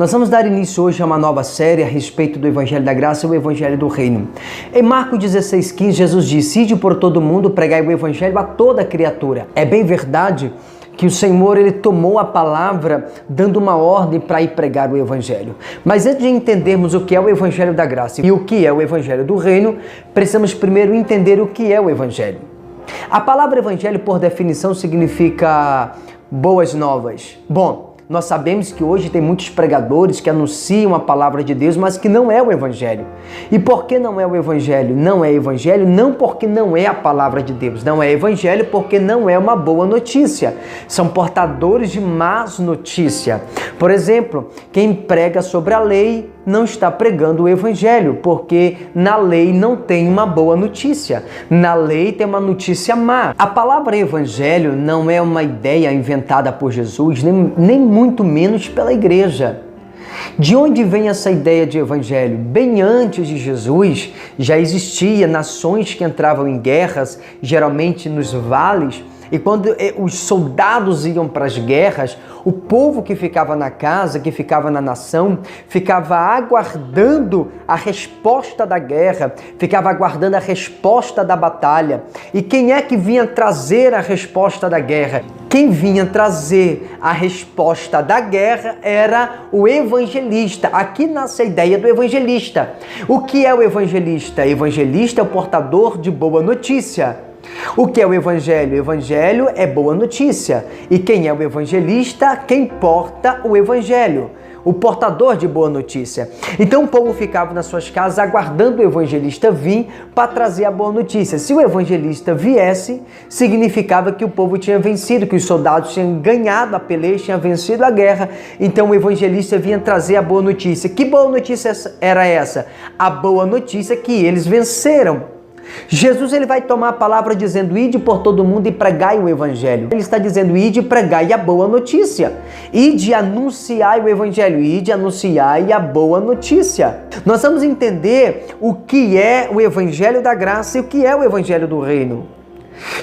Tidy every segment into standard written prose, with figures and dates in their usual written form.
Nós vamos dar início hoje a uma nova série a respeito do Evangelho da Graça e o Evangelho do Reino. Em Marcos 16,15, Jesus disse: "Ide por todo mundo, pregai o Evangelho a toda criatura." É bem verdade que o Senhor ele tomou a palavra dando uma ordem para ir pregar o Evangelho. Mas antes de entendermos o que é o Evangelho da Graça e o que é o Evangelho do Reino, precisamos primeiro entender o que é o Evangelho. A palavra Evangelho, por definição, significa boas novas. Bom, nós sabemos que hoje tem muitos pregadores que anunciam a palavra de Deus, mas que não é o Evangelho. E por que não é o Evangelho? Não é Evangelho não porque não é a palavra de Deus. Não é Evangelho porque não é uma boa notícia. São portadores de más notícia. Por exemplo, quem prega sobre a lei não está pregando o Evangelho, porque na lei não tem uma boa notícia. Na lei tem uma notícia má. A palavra Evangelho não é uma ideia inventada por Jesus, nem muito menos pela igreja. De onde vem essa ideia de Evangelho? Bem antes de Jesus, já existia nações que entravam em guerras, geralmente nos vales, e quando os soldados iam para as guerras, o povo que ficava na casa, que ficava na nação, ficava aguardando a resposta da guerra, ficava aguardando a resposta da batalha. E quem é que vinha trazer a resposta da guerra? Quem vinha trazer a resposta da guerra era o evangelista. Aqui nasce a ideia do evangelista. O que é o evangelista? Evangelista é o portador de boa notícia. O que é o Evangelho? O Evangelho é boa notícia. E quem é o evangelista? Quem porta o Evangelho. O portador de boa notícia. Então o povo ficava nas suas casas aguardando o evangelista vir para trazer a boa notícia. Se o evangelista viesse, significava que o povo tinha vencido, que os soldados tinham ganhado a peleja, tinham vencido a guerra. Então o evangelista vinha trazer a boa notícia. Que boa notícia era essa? A boa notícia que eles venceram. Jesus ele vai tomar a palavra dizendo: "Ide por todo mundo e pregai o Evangelho." Ele está dizendo: "Ide e pregai a boa notícia." Ide anunciai o Evangelho. Ide anunciai a boa notícia. Nós vamos entender o que é o Evangelho da Graça e o que é o Evangelho do Reino.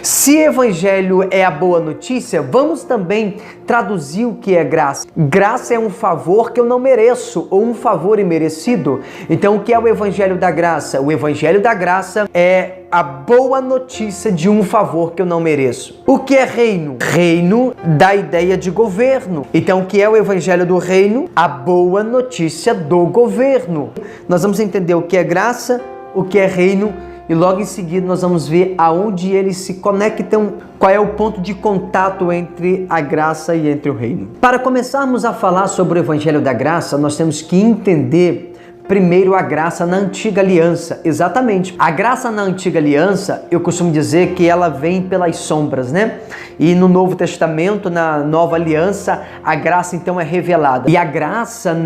Se Evangelho é a boa notícia, vamos também traduzir o que é graça. Graça é um favor que eu não mereço, ou um favor imerecido. Então, o que é o Evangelho da Graça? O Evangelho da Graça é a boa notícia de um favor que eu não mereço. O que é reino? Reino dá ideia de governo. Então, o que é o Evangelho do Reino? A boa notícia do governo. Nós vamos entender o que é graça, o que é reino, e logo em seguida nós vamos ver aonde eles se conectam, qual é o ponto de contato entre a graça e entre o reino. Para começarmos a falar sobre o Evangelho da Graça, nós temos que entender primeiro a graça na Antiga Aliança. Exatamente. A graça na Antiga Aliança, eu costumo dizer que ela vem pelas sombras, né? E no Novo Testamento, na Nova Aliança, a graça então é revelada. E a graça,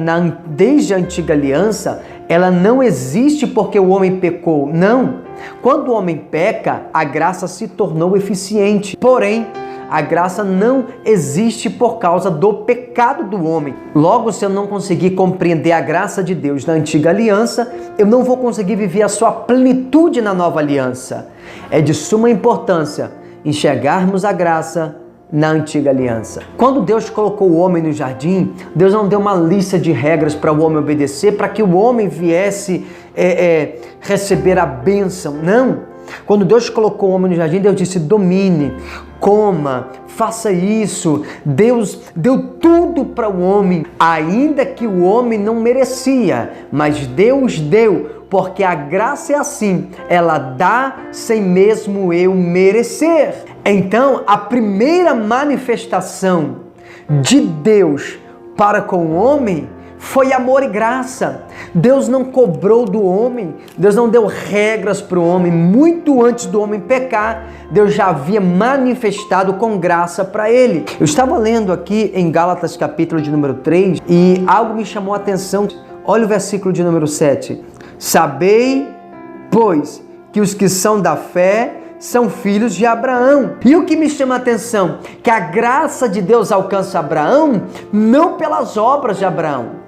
desde a Antiga Aliança, ela não existe porque o homem pecou. Não. Quando o homem peca, a graça se tornou eficiente. Porém, a graça não existe por causa do pecado do homem. Logo, se eu não conseguir compreender a graça de Deus na Antiga Aliança, eu não vou conseguir viver a sua plenitude na Nova Aliança. É de suma importância enxergarmos a graça na Antiga Aliança. Quando Deus colocou o homem no jardim, Deus não deu uma lista de regras para o homem obedecer, para que o homem viesse receber a bênção. Não. Quando Deus colocou o homem no jardim, Deus disse: domine, coma, faça isso. Deus deu tudo para o homem, ainda que o homem não merecia, mas Deus deu, porque a graça é assim, ela dá sem mesmo eu merecer. Então, a primeira manifestação de Deus para com o homem foi amor e graça. Deus não cobrou do homem, Deus não deu regras para o homem. Muito antes do homem pecar, Deus já havia manifestado com graça para ele. Eu estava lendo aqui em Gálatas capítulo de número 3 e algo me chamou a atenção. Olha o versículo de número 7. Sabei, pois, que os que são da fé são filhos de Abraão. E o que me chama a atenção? Que a graça de Deus alcança Abraão não pelas obras de Abraão.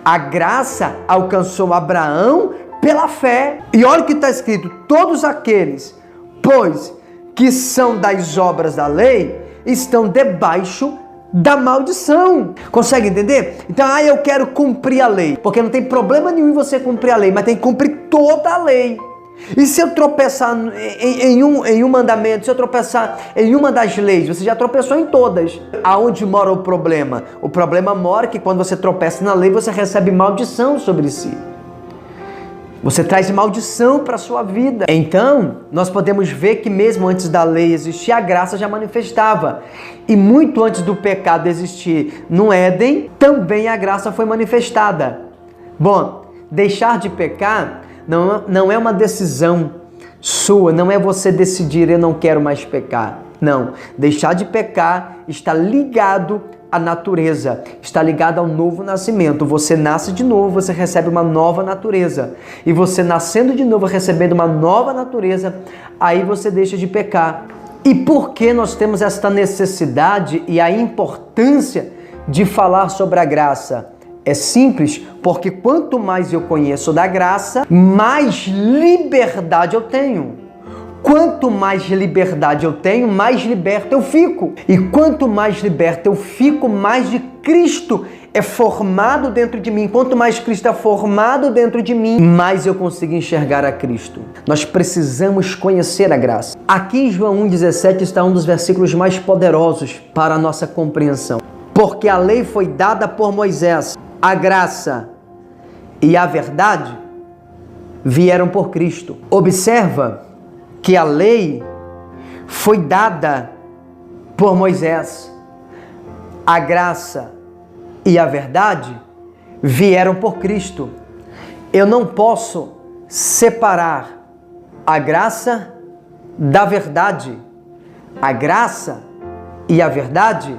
A graça alcançou Abraão pela fé. E olha o que está escrito: todos aqueles, pois, que são das obras da lei, estão debaixo da maldição. Consegue entender? Então, eu quero cumprir a lei. Porque não tem problema nenhum em você cumprir a lei, mas tem que cumprir toda a lei. E se eu tropeçar em um mandamento, se eu tropeçar em uma das leis, você já tropeçou em todas. Aonde mora o problema? O problema mora que quando você tropeça na lei, você recebe maldição sobre si. Você traz maldição para a sua vida. Então, nós podemos ver que mesmo antes da lei existir, a graça já manifestava. E muito antes do pecado existir no Éden, também a graça foi manifestada. Bom, deixar de pecar não é uma decisão sua, não é você decidir, eu não quero mais pecar. Não, deixar de pecar está ligado à natureza, está ligado ao novo nascimento. Você nasce de novo, você recebe uma nova natureza. E você nascendo de novo, recebendo uma nova natureza, aí você deixa de pecar. E por que nós temos esta necessidade e a importância de falar sobre a graça? É simples, porque quanto mais eu conheço da graça, mais liberdade eu tenho. Quanto mais liberdade eu tenho, mais liberto eu fico. E quanto mais liberto eu fico, mais de Cristo é formado dentro de mim. Quanto mais Cristo é formado dentro de mim, mais eu consigo enxergar a Cristo. Nós precisamos conhecer a graça. Aqui em João 1,17 está um dos versículos mais poderosos para a nossa compreensão. Porque a lei foi dada por Moisés, a graça e a verdade vieram por Cristo. Observa que a lei foi dada por Moisés, a graça e a verdade vieram por Cristo. Eu não posso separar a graça da verdade. A graça e a verdade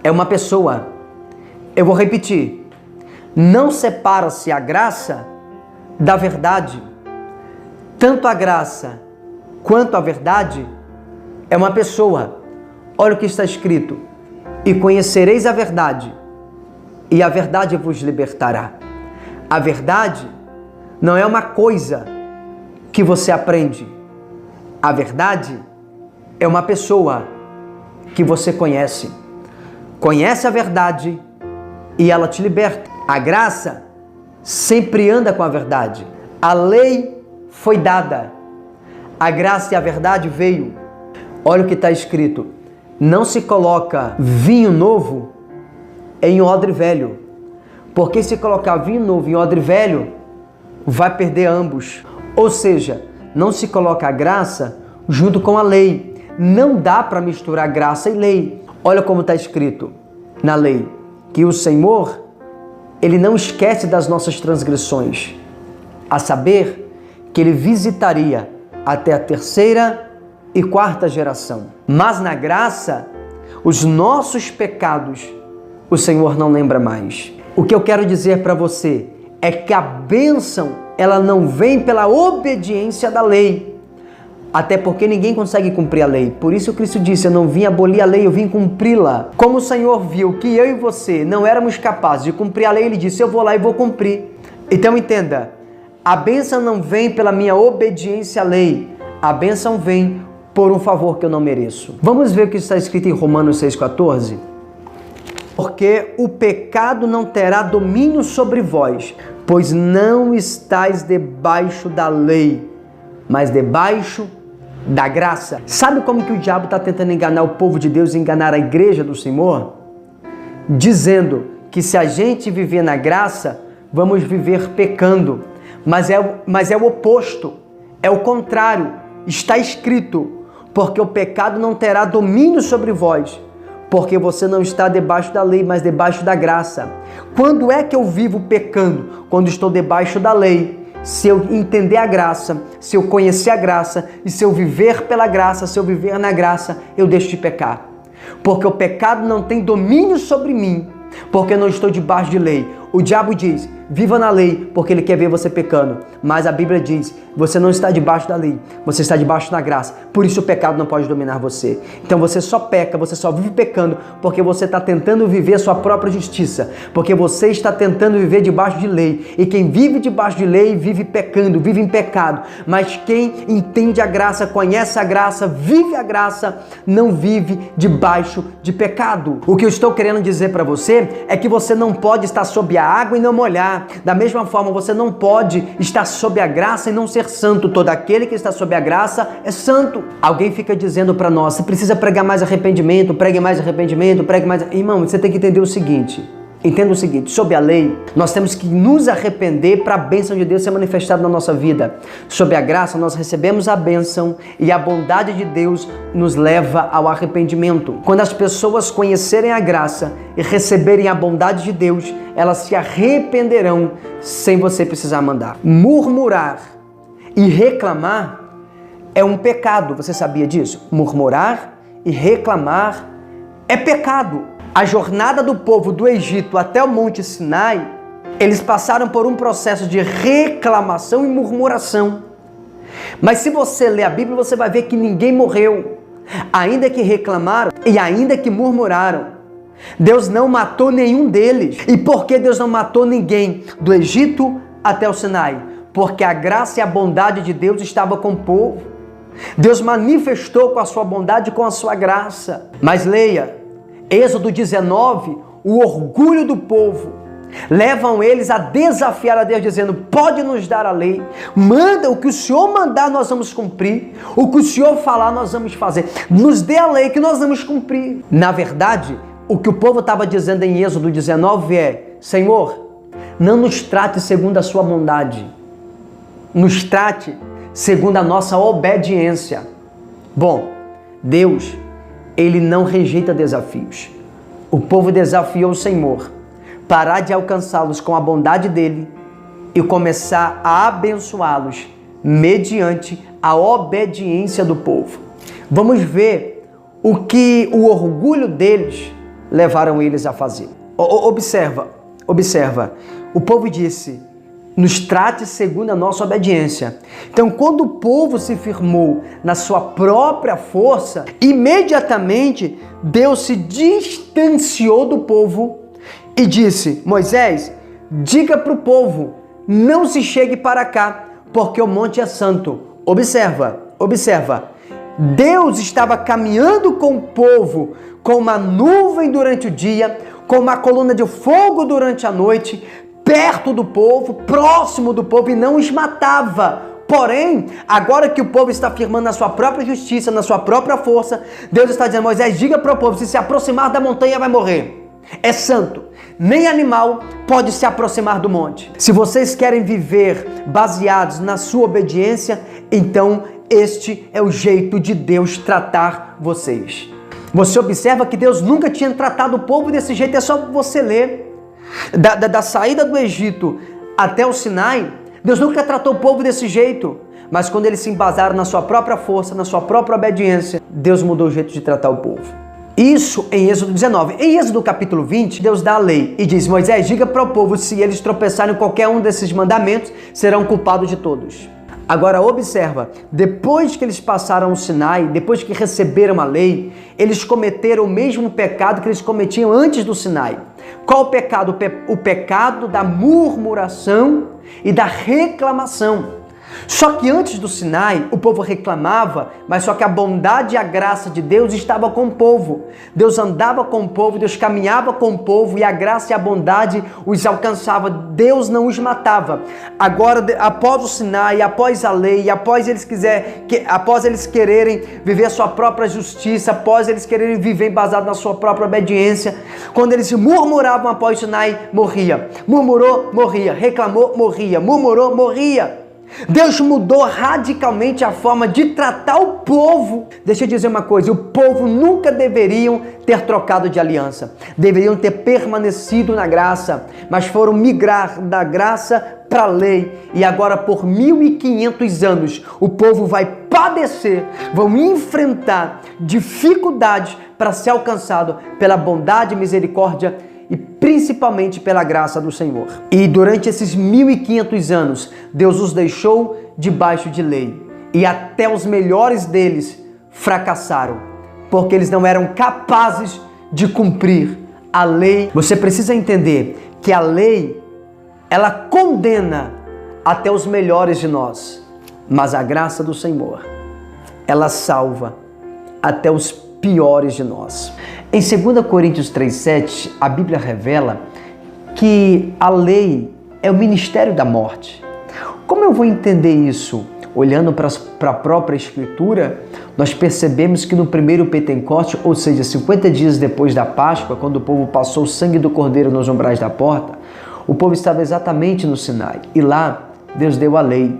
é uma pessoa. Eu vou repetir. Não separa-se a graça da verdade. Tanto a graça quanto a verdade é uma pessoa. Olha o que está escrito. E conhecereis a verdade, e a verdade vos libertará. A verdade não é uma coisa que você aprende. A verdade é uma pessoa que você conhece. Conhece a verdade e ela te liberta. A graça sempre anda com a verdade. A lei foi dada. A graça e a verdade veio. Olha o que está escrito. Não se coloca vinho novo em odre velho. Porque se colocar vinho novo em odre velho, vai perder ambos. Ou seja, não se coloca a graça junto com a lei. Não dá para misturar graça e lei. Olha como está escrito na lei. Que o Senhor, Ele não esquece das nossas transgressões. A saber, que Ele visitaria até a 3ª e 4ª geração. Mas na graça, os nossos pecados, o Senhor não lembra mais. O que eu quero dizer para você é que a bênção, ela não vem pela obediência da lei. Até porque ninguém consegue cumprir a lei. Por isso Cristo disse, eu não vim abolir a lei, eu vim cumpri-la. Como o Senhor viu que eu e você não éramos capazes de cumprir a lei, Ele disse, eu vou lá e vou cumprir. Então entenda, a bênção não vem pela minha obediência à lei. A bênção vem por um favor que eu não mereço. Vamos ver o que está escrito em Romanos 6,14? Porque o pecado não terá domínio sobre vós, pois não estáis debaixo da lei, mas debaixo da graça. Sabe como que o diabo está tentando enganar o povo de Deus e enganar a igreja do Senhor? Dizendo que se a gente viver na graça, vamos viver pecando. Mas é o oposto, é o contrário. Está escrito, porque o pecado não terá domínio sobre vós, porque você não está debaixo da lei, mas debaixo da graça. Quando é que eu vivo pecando? Quando estou debaixo da lei. Se eu entender a graça, se eu conhecer a graça, e se eu viver pela graça, se eu viver na graça, eu deixo de pecar. Porque o pecado não tem domínio sobre mim, porque eu não estou debaixo de lei. O diabo diz, viva na lei, porque ele quer ver você pecando. Mas a Bíblia diz, você não está debaixo da lei, você está debaixo da graça. Por isso o pecado não pode dominar você. Então você só peca, você só vive pecando, porque você está tentando viver a sua própria justiça. Porque você está tentando viver debaixo de lei. E quem vive debaixo de lei, vive pecando, vive em pecado. Mas quem entende a graça, conhece a graça, vive a graça, não vive debaixo de pecado. O que eu estou querendo dizer para você é que você não pode estar sob a água e não molhar. Da mesma forma, você não pode estar sob a graça e não ser santo. Todo aquele que está sob a graça é santo. Alguém fica dizendo para nós, você precisa pregar mais arrependimento, pregue mais arrependimento, pregue mais... Irmão, você tem que entender o seguinte. Entenda o seguinte, sob a lei, nós temos que nos arrepender para a bênção de Deus ser manifestada na nossa vida. Sob a graça, nós recebemos a bênção e a bondade de Deus nos leva ao arrependimento. Quando as pessoas conhecerem a graça e receberem a bondade de Deus, elas se arrependerão sem você precisar mandar. Murmurar e reclamar é um pecado, você sabia disso? Murmurar e reclamar é pecado. A jornada do povo do Egito até o Monte Sinai, eles passaram por um processo de reclamação e murmuração. Mas se você ler a Bíblia, você vai ver que ninguém morreu, ainda que reclamaram e ainda que murmuraram. Deus não matou nenhum deles. E por que Deus não matou ninguém do Egito até o Sinai? Porque a graça e a bondade de Deus estavam com o povo. Deus manifestou com a sua bondade e com a sua graça. Mas leia, Êxodo 19, o orgulho do povo, levam eles a desafiar a Deus, dizendo, pode nos dar a lei, manda, o que o Senhor mandar nós vamos cumprir, o que o Senhor falar nós vamos fazer, nos dê a lei que nós vamos cumprir. Na verdade, o que o povo estava dizendo em Êxodo 19 é, Senhor, não nos trate segundo a sua bondade, nos trate segundo a nossa obediência. Bom, Deus, Ele não rejeita desafios. O povo desafiou o Senhor, parar de alcançá-los com a bondade dEle e começar a abençoá-los mediante a obediência do povo. Vamos ver o que o orgulho deles levaram eles a fazer. Observa. O povo disse, nos trate segundo a nossa obediência. Então, quando o povo se firmou na sua própria força, imediatamente Deus se distanciou do povo e disse, Moisés, diga para o povo, não se chegue para cá, porque o monte é santo. Observa. Deus estava caminhando com o povo, com uma nuvem durante o dia, com uma coluna de fogo durante a noite, perto do povo, próximo do povo, e não os matava. Porém, agora que o povo está firmando na sua própria justiça, na sua própria força, Deus está dizendo, Moisés, diga para o povo, se aproximar da montanha vai morrer. É santo. Nem animal pode se aproximar do monte. Se vocês querem viver baseados na sua obediência, então este é o jeito de Deus tratar vocês. Você observa que Deus nunca tinha tratado o povo desse jeito, é só você ler. Da saída do Egito até o Sinai, Deus nunca tratou o povo desse jeito. Mas quando eles se embasaram na sua própria força, na sua própria obediência, Deus mudou o jeito de tratar o povo. Isso em Êxodo 19. Em Êxodo capítulo 20, Deus dá a lei e diz, Moisés, diga para o povo, se eles tropeçarem em qualquer um desses mandamentos, serão culpados de todos. Agora observa, depois que eles passaram o Sinai, depois que receberam a lei, eles cometeram o mesmo pecado que eles cometiam antes do Sinai. Qual o pecado? O pecado da murmuração e da reclamação. Só que antes do Sinai, o povo reclamava, mas só que a bondade e a graça de Deus estava com o povo. Deus andava com o povo, Deus caminhava com o povo e a graça e a bondade os alcançava. Deus não os matava. Agora, após o Sinai, após a lei, após eles quererem viver a sua própria justiça, após eles quererem viver embasado na sua própria obediência, quando eles murmuravam após o Sinai, morria. Murmurou, morria. Reclamou, morria. Murmurou, morria. Deus mudou radicalmente a forma de tratar o povo. Deixa eu dizer uma coisa, o povo nunca deveriam ter trocado de aliança, deveriam ter permanecido na graça, mas foram migrar da graça para a lei, e agora por 1500 anos o povo vai padecer, vão enfrentar dificuldades para ser alcançado pela bondade, misericórdia e principalmente pela graça do Senhor. E durante esses 1500 anos, Deus os deixou debaixo de lei. E até os melhores deles fracassaram, porque eles não eram capazes de cumprir a lei. Você precisa entender que a lei, ela condena até os melhores de nós, mas a graça do Senhor, ela salva até os piores de nós. Em 2 Coríntios 3,7, a Bíblia revela que a lei é o ministério da morte. Como eu vou entender isso? Olhando para a própria Escritura, nós percebemos que no primeiro Pentecoste, ou seja, 50 dias depois da Páscoa, quando o povo passou o sangue do Cordeiro nos umbrais da porta, o povo estava exatamente no Sinai. E lá, Deus deu a lei.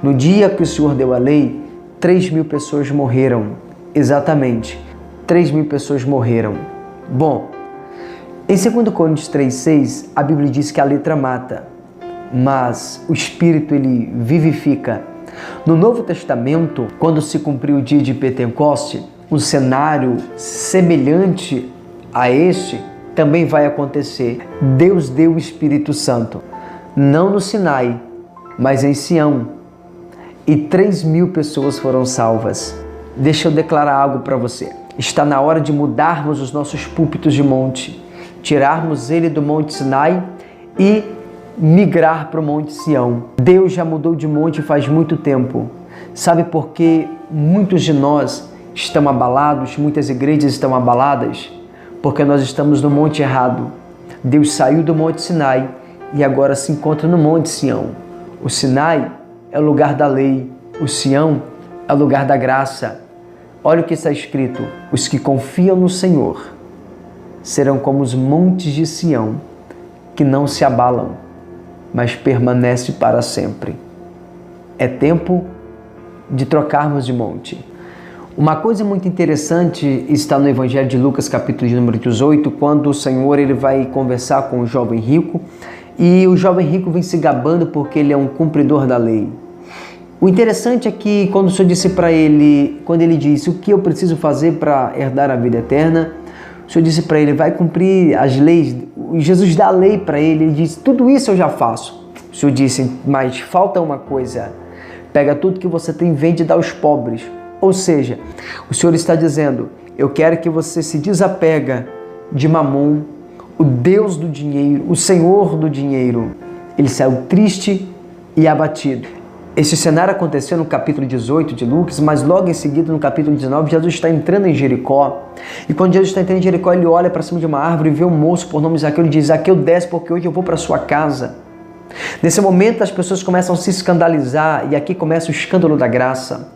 No dia que o Senhor deu a lei, 3.000 pessoas morreram. Exatamente, 3.000 pessoas morreram. Bom, em 2 Coríntios 3,6, a Bíblia diz que a letra mata, mas o Espírito, ele vivifica. No Novo Testamento, quando se cumpriu o dia de Pentecoste, um cenário semelhante a este também vai acontecer. Deus deu o Espírito Santo, não no Sinai, mas em Sião, e 3.000 pessoas foram salvas. Deixa eu declarar algo para você. Está na hora de mudarmos os nossos púlpitos de monte, tirarmos ele do Monte Sinai e migrar para o Monte Sião. Deus já mudou de monte faz muito tempo. Sabe por que muitos de nós estão abalados, muitas igrejas estão abaladas? Porque nós estamos no monte errado. Deus saiu do Monte Sinai e agora se encontra no Monte Sião. O Sinai é o lugar da lei, o Sião é o lugar da graça. Olha o que está escrito: os que confiam no Senhor serão como os montes de Sião, que não se abalam, mas permanece para sempre. É tempo de trocarmos de monte. Uma coisa muito interessante está no Evangelho de Lucas, capítulo de número 18, quando o Senhor ele vai conversar com o jovem rico, e o jovem rico vem se gabando porque ele é um cumpridor da lei. O interessante é que quando o Senhor disse para ele, quando ele disse: o que eu preciso fazer para herdar a vida eterna? O Senhor disse para ele: vai cumprir as leis. Jesus dá a lei para ele, ele disse: tudo isso eu já faço. O Senhor disse: mas falta uma coisa, pega tudo que você tem e vende e dá aos pobres. Ou seja, o Senhor está dizendo: eu quero que você se desapega de Mamon, o Deus do dinheiro, o Senhor do dinheiro. Ele saiu triste e abatido. Esse cenário aconteceu no capítulo 18 de Lucas, mas logo em seguida, no capítulo 19, Jesus está entrando em Jericó. E quando Jesus está entrando em Jericó, ele olha para cima de uma árvore e vê um moço por nome Zaqueu. Ele diz: Zaqueu, desce, porque hoje eu vou para a sua casa. Nesse momento, as pessoas começam a se escandalizar, e aqui começa o escândalo da graça.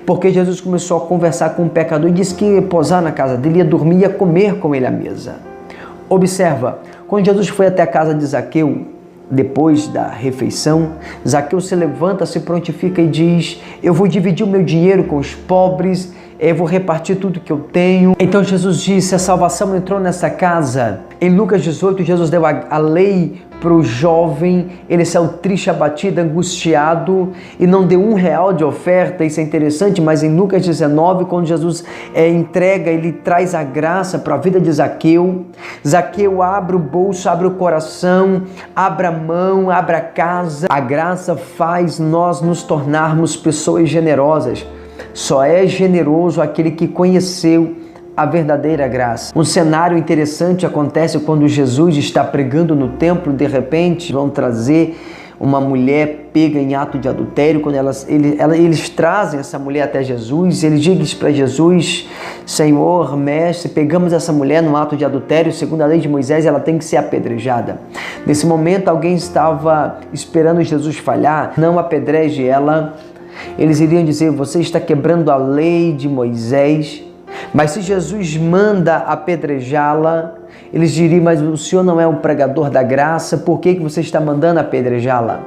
Porque Jesus começou a conversar com um pecador e disse que ia posar na casa dele, ia dormir, ia comer com ele à mesa. Observa, quando Jesus foi até a casa de Zaqueu, depois da refeição, Zaqueu se levanta, se prontifica e diz: eu vou dividir o meu dinheiro com os pobres, eu vou repartir tudo que eu tenho. Então Jesus disse: a salvação entrou nessa casa. Em Lucas 18, Jesus deu a lei para o jovem, ele saiu triste, abatido, angustiado e não deu R$1 de oferta. Isso é interessante, mas em Lucas 19, quando Jesus entrega, ele traz a graça para a vida de Zaqueu. Zaqueu abre o bolso, abre o coração, abre a mão, abre a casa. A graça faz nós nos tornarmos pessoas generosas. Só é generoso aquele que conheceu a verdadeira graça. Um cenário interessante acontece quando Jesus está pregando no templo. De repente vão trazer uma mulher pega em ato de adultério. Quando eles trazem essa mulher até Jesus, ele diz para Jesus: Senhor, mestre, pegamos essa mulher no ato de adultério, segundo a lei de Moisés, ela tem que ser apedrejada. Nesse momento alguém estava esperando Jesus falhar: não apedreje ela. Eles iriam dizer: você está quebrando a lei de Moisés. Mas se Jesus manda apedrejá-la, eles diriam: mas o Senhor não é um pregador da graça, por que você está mandando apedrejá-la?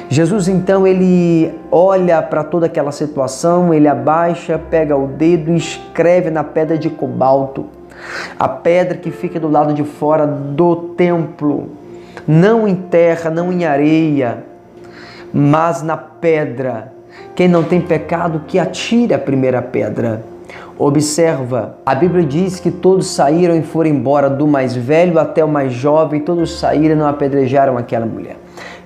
Jesus então ele olha para toda aquela situação, ele abaixa, pega o dedo e escreve na pedra de cobalto, a pedra que fica do lado de fora do templo, não em terra, não em areia, mas na pedra. Quem não tem pecado, que atire a primeira pedra. Observa, a Bíblia diz que todos saíram e foram embora, do mais velho até o mais jovem, todos saíram e não apedrejaram aquela mulher.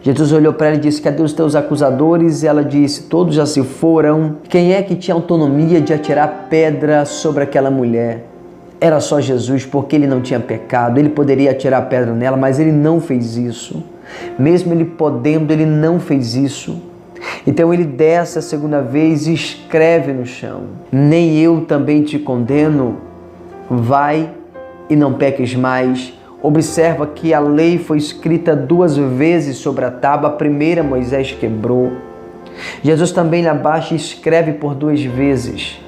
Jesus olhou para ela e disse: cadê os teus acusadores? E ela disse: todos já se foram. Quem é que tinha autonomia de atirar pedra sobre aquela mulher? Era só Jesus, porque ele não tinha pecado. Ele poderia atirar pedra nela, mas ele não fez isso. Mesmo ele podendo, ele não fez isso. Então ele desce a segunda vez e escreve no chão: nem eu também te condeno, vai e não peques mais. Observa que a lei foi escrita 2 vezes sobre a tábua. A primeira Moisés quebrou. Jesus também lá abaixo escreve por 2 vezes.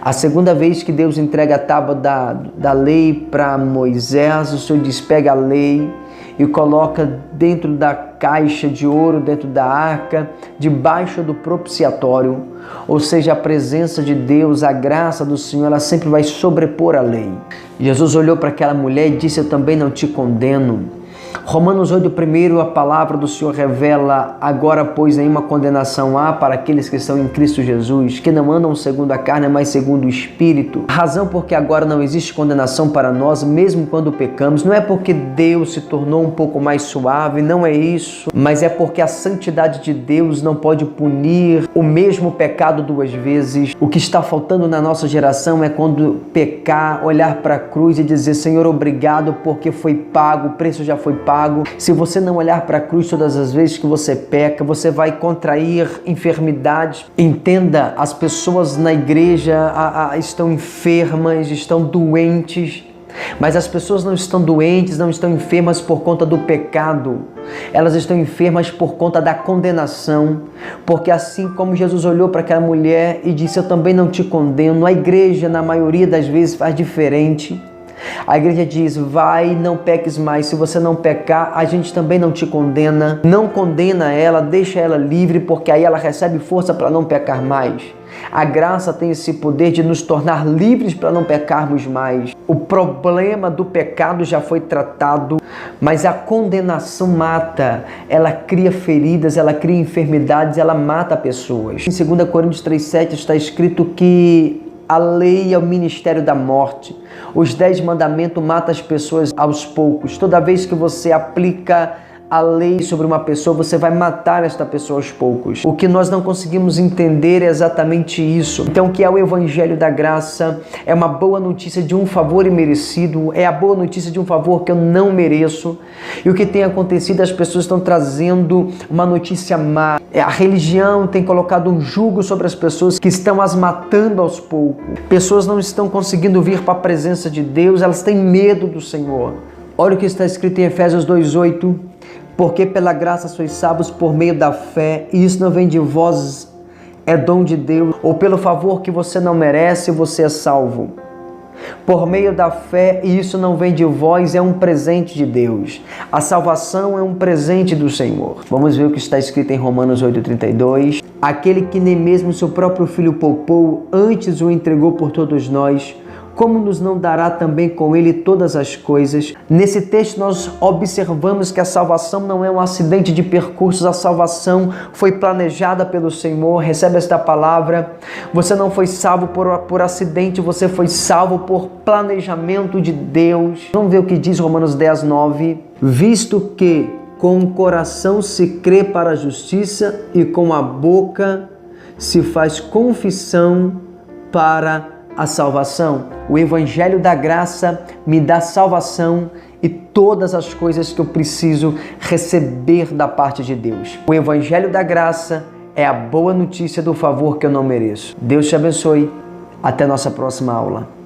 A segunda vez que Deus entrega a tábua da lei para Moisés, o Senhor diz: pega a lei e coloca dentro da caixa de ouro, dentro da arca, debaixo do propiciatório. Ou seja, a presença de Deus, a graça do Senhor, ela sempre vai sobrepor a lei. Jesus olhou para aquela mulher e disse: eu também não te condeno. Romanos 8:1, a palavra do Senhor revela: agora, pois, nenhuma condenação há para aqueles que estão em Cristo Jesus, que não andam segundo a carne, mas segundo o Espírito. A razão porque agora não existe condenação para nós, mesmo quando pecamos, não é porque Deus se tornou um pouco mais suave, não é isso, mas é porque a santidade de Deus não pode punir o mesmo pecado 2 vezes. O que está faltando na nossa geração é, quando pecar, olhar para a cruz e dizer: Senhor, obrigado, porque foi pago, o preço já foi pago. Se você não olhar para a cruz todas as vezes que você peca, você vai contrair enfermidades. Entenda, as pessoas na igreja estão enfermas, estão doentes, mas as pessoas não estão doentes, não estão enfermas por conta do pecado. Elas estão enfermas por conta da condenação, porque assim como Jesus olhou para aquela mulher e disse: eu também não te condeno, a igreja na maioria das vezes faz diferente. A igreja diz: vai, não peques mais. Se você não pecar, a gente também não te condena. Não condena ela, deixa ela livre, porque aí ela recebe força para não pecar mais. A graça tem esse poder de nos tornar livres para não pecarmos mais. O problema do pecado já foi tratado, mas a condenação mata. Ela cria feridas, ela cria enfermidades, ela mata pessoas. Em 2 Coríntios 3:7 está escrito que a lei é o ministério da morte. Os 10 mandamentos matam as pessoas aos poucos. Toda vez que você aplica a lei sobre uma pessoa, você vai matar esta pessoa aos poucos. O que nós não conseguimos entender é exatamente isso. Então, o que é o Evangelho da Graça? É uma boa notícia de um favor imerecido, é a boa notícia de um favor que eu não mereço. E o que tem acontecido, as pessoas estão trazendo uma notícia má. A religião tem colocado um jugo sobre as pessoas que estão as matando aos poucos. Pessoas não estão conseguindo vir para a presença de Deus, elas têm medo do Senhor. Olha o que está escrito em Efésios 2:8. Porque pela graça sois salvos por meio da fé, e isso não vem de vós, é dom de Deus, ou pelo favor que você não merece, você é salvo. Por meio da fé, e isso não vem de vós, é um presente de Deus. A salvação é um presente do Senhor. Vamos ver o que está escrito em Romanos 8:32. Aquele que nem mesmo seu próprio Filho poupou, antes o entregou por todos nós, como nos não dará também com ele todas as coisas? Nesse texto nós observamos que a salvação não é um acidente de percursos, a salvação foi planejada pelo Senhor. Recebe esta palavra: você não foi salvo por acidente, você foi salvo por planejamento de Deus. Vamos ver o que diz Romanos 10:9. Visto que com o coração se crê para a justiça e com a boca se faz confissão para a salvação. O Evangelho da Graça me dá salvação e todas as coisas que eu preciso receber da parte de Deus. O Evangelho da Graça é a boa notícia do favor que eu não mereço. Deus te abençoe. Até nossa próxima aula.